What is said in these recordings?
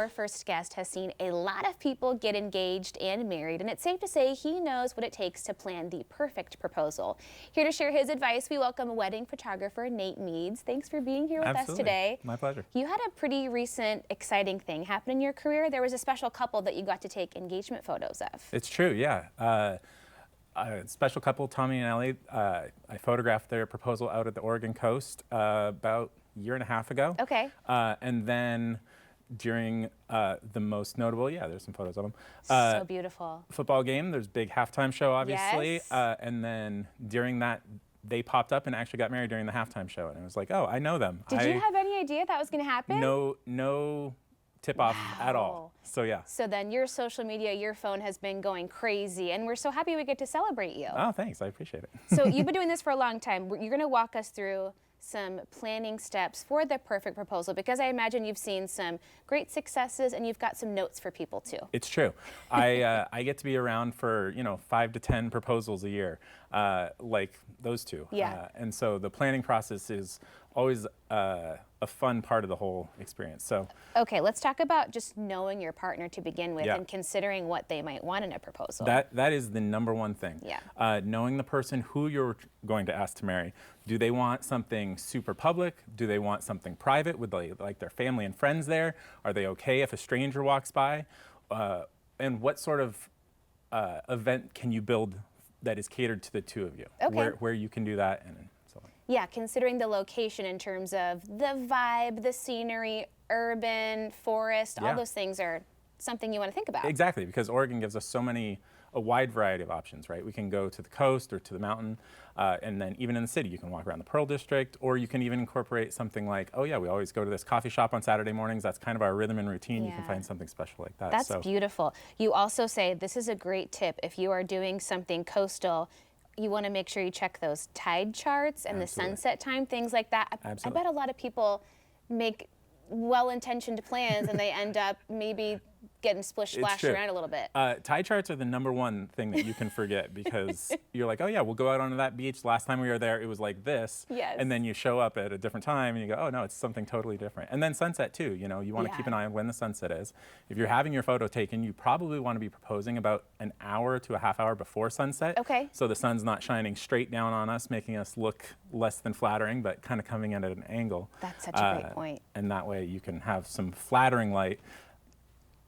our first guest has seen a lot of people get engaged and married, and it's safe to say he knows what it takes to plan the perfect proposal. Here to share his advice, we welcome wedding photographer Nate Meeds. Thanks for being here with us today. My pleasure. You had a pretty recent exciting thing happen in your career. There was a special couple that you got to take engagement photos of. It's true, yeah. A special couple, Tommy and Ellie, I photographed their proposal out at the Oregon coast about a year and a half ago. Okay. And then during the most notable, there's some photos of them. So beautiful. Football game, there's big halftime show, obviously. Yes. And then during that, they popped up and actually got married during the halftime show. And I was like, oh, I know them. Did you have any idea that was going to happen? No tip-off at all. So yeah. So then your social media, your phone has been going crazy, and we're so happy we get to celebrate you. Oh, thanks. I appreciate it. So you've been doing this for a long time. You're going to walk us through some planning steps for the perfect proposal, because I imagine you've seen some great successes and you've got some notes for people too. It's true. I get to be around for 5 to 10 proposals a year, like those two. Yeah. And so the planning process is always a fun part of the whole experience. So okay, let's talk about just knowing your partner to begin with, yeah, and considering what they might want in a proposal. That is the number one thing. Yeah. Knowing the person who you're going to ask to marry. Do they want something super public? Do they want something private with like their family and friends there? Are they okay if a stranger walks by? And what sort of event can you build that is catered to the two of you? Okay. Where you can do that and so on. Yeah, considering the location in terms of the vibe, the scenery, urban, forest, all those things are something you want to think about. Exactly, because Oregon gives us a wide variety of options, right? We can go to the coast or to the mountain, and then even in the city, you can walk around the Pearl District, or you can even incorporate something like, oh yeah, we always go to this coffee shop on Saturday mornings. That's kind of our rhythm and routine. Yeah. You can find something special like that. That's beautiful. You also say, this is a great tip, if you are doing something coastal, you want to make sure you check those tide charts and the sunset time, things like that. I bet a lot of people make well-intentioned plans and they end up maybe getting splashed around a little bit. Tide charts are the number one thing that you can forget, because you're like, oh yeah, we'll go out onto that beach. Last time we were there, it was like this. Yes. And then you show up at a different time and you go, oh no, it's something totally different. And then sunset too, you want to keep an eye on when the sunset is. If you're having your photo taken, you probably want to be proposing about an hour to a half hour before sunset. Okay. So the sun's not shining straight down on us, making us look less than flattering, but kind of coming in at an angle. That's such a great point. And that way you can have some flattering light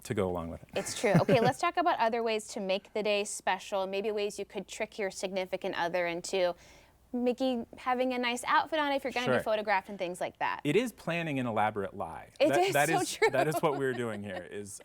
to go along with it. It's true. Okay, let's talk about other ways to make the day special, maybe ways you could trick your significant other into having a nice outfit on if you're going to be photographed and things like that. It is planning an elaborate lie. That is true. That is what we're doing here, is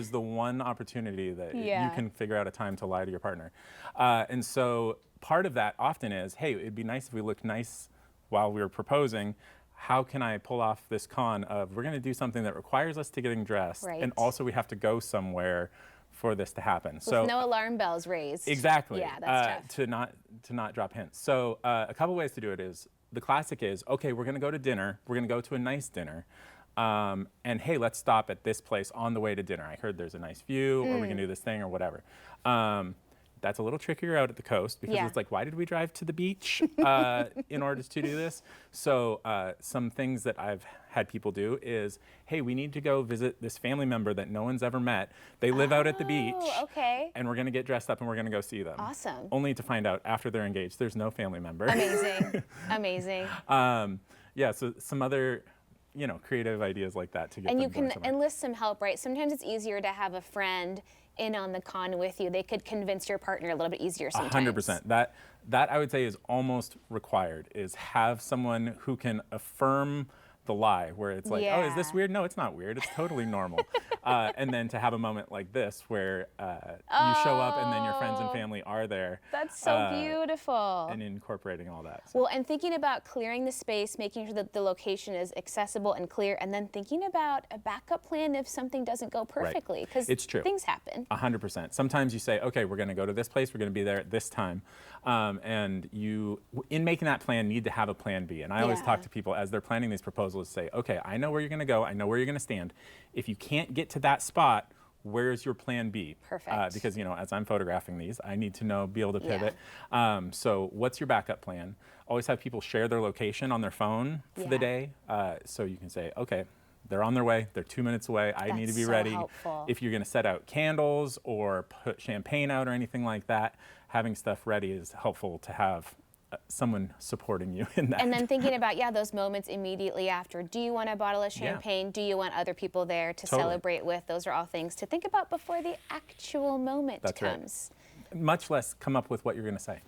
the one opportunity that you can figure out a time to lie to your partner. And so part of that often is, hey, it'd be nice if we looked nice while we were proposing. How can I pull off this con of, we're going to do something that requires us to getting dressed, and also we have to go somewhere for this to happen. With no alarm bells raised. Exactly. Yeah, that's tough. To not drop hints. So a couple ways to do it is, the classic is, okay, we're going to go to dinner. We're going to go to a nice dinner. And hey, let's stop at this place on the way to dinner. I heard there's a nice view, or we can do this thing, or whatever. That's a little trickier out at the coast, because it's like, why did we drive to the beach in order to do this? So some things that I've had people do is, hey, we need to go visit this family member that no one's ever met. They live out at the beach. Okay. And we're going to get dressed up and we're going to go see them. Awesome. Only to find out after they're engaged, there's no family member. Amazing. Amazing. Yeah, so some other creative ideas like that to get them And you can somewhere. enlist some help, right? Sometimes it's easier to have a friend in on the con with you. They could convince your partner a little bit easier sometimes. 100%. That I would say is almost required, is have someone who can affirm the lie, where it's like, oh, is this weird? No, it's not weird. It's totally normal. And then to have a moment like this where you show up and then your friends and family are there. That's so beautiful. And incorporating all that. So. Well, and thinking about clearing the space, making sure that the location is accessible and clear, and then thinking about a backup plan if something doesn't go perfectly. Because it's true. Things happen. 100%. Sometimes you say, okay, we're going to go to this place. We're going to be there at this time. And you, in making that plan, need to have a plan B. And I always talk to people as they're planning these proposals, say, okay, I know where you're going to go. I know where you're going to stand. If you can't get to that spot, where's your plan B? Perfect. Because, as I'm photographing these, I need to be able to pivot. So what's your backup plan? Always have people share their location on their phone for the day. So you can say, okay, they're on their way. They're 2 minutes away. I need to be ready. Helpful. If you're going to set out candles or put champagne out or anything like that, having stuff ready is helpful to have someone supporting you in that. And then thinking about, those moments immediately after. Do you want a bottle of champagne? Do you want other people there to celebrate with? Those are all things to think about before the actual moment comes. Right. Much less come up with what you're going to say.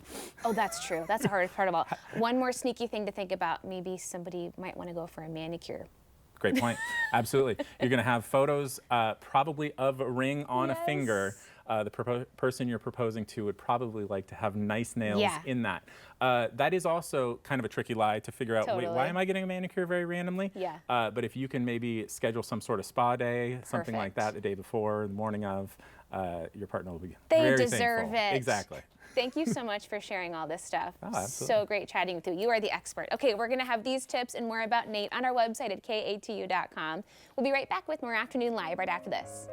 Oh, that's true. That's the hardest part of all. One more sneaky thing to think about, maybe somebody might want to go for a manicure. Great point. Absolutely. You're going to have photos probably of a ring on a finger. The person you're proposing to would probably like to have nice nails in that. That is also kind of a tricky lie to figure out, wait, why am I getting a manicure very randomly? Yeah. But if you can maybe schedule some sort of spa day, something like that, the day before, the morning of, your partner will be very thankful. They deserve it. Exactly. Thank you so much for sharing all this stuff. Oh, absolutely. So great chatting with you. You are the expert. Okay, we're going to have these tips and more about Nate on our website at katu.com. We'll be right back with more Afternoon Live right after this.